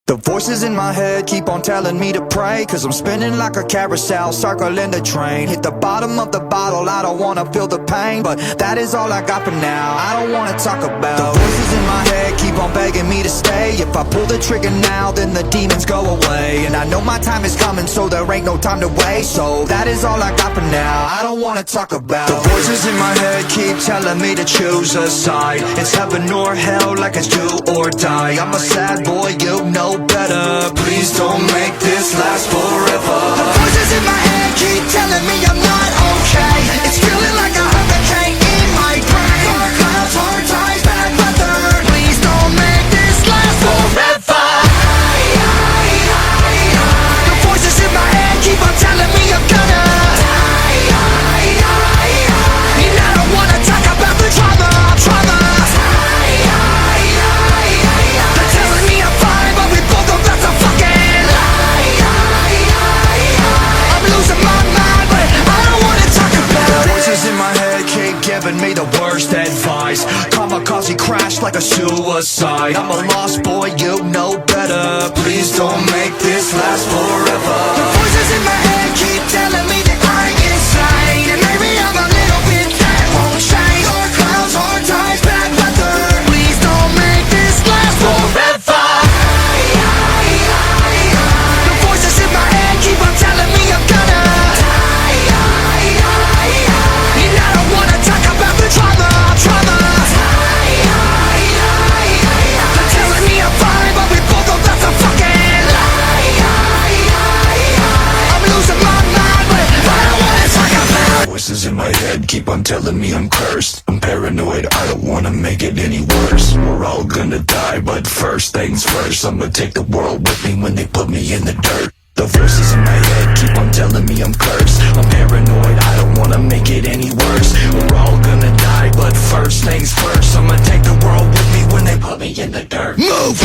The voices in my head keep on telling me to pray, cause I'm spinning like a carousel, circling the train. Hit the bottom of the bottle, I don't wanna feel the pain, but that is all I got for now. I don't wanna talk about the voices in my head keep on begging me to stay. If I pull the trigger now, then the demons go away. And I know my time is coming, so there ain't no time to waste. So that is all I got for now, I don't wanna talk about the voices in my head keep telling me to choose a side. It's heaven or hell, like it's do or die. I'm a sad boy, you know better. Please don't make this last forever. The voices in my head keep telling me I'm not okay. It's feeling like a hurricane in my brain. Dark clouds, hard times, bad weather. Please don't make this last forever. The voices in my head keep on telling me I'm gonna die. And I don't wanna talk about the trauma. They're telling me I'm fine, but we both know that's a fucking lie. I'm losing my mind, but I don't wanna talk about it. The voices in my head keep giving me the worst advice. Kamikaze crash like a suicide. I'm a lost boy, you know better. Please don't make this last forever. The voices in my head keep telling me that I'm insane, and maybe I'm a little bit that won't change. Dark clouds, hard times, bad weather. Please don't make this last forever. The voices in my head keep on telling me I'm gonna die. And I don't wanna talk about the trauma. They're telling me I'm fine, but we both know that's a fucking lie. I'm losing my mind, but I don't wanna talk about it. Voices in my head keep on telling me I'm cursed. I'm paranoid, I don't wanna make it any worse. We're all gonna die, but first things first, I'ma take the world with me when they put me in the dirt. The voices in my head keep on telling me I'm cursed. I'm paranoid, I don't wanna make it any worse. We're all gonna die, but first things first, I'ma take the world with me when they put me in the dirt. Move!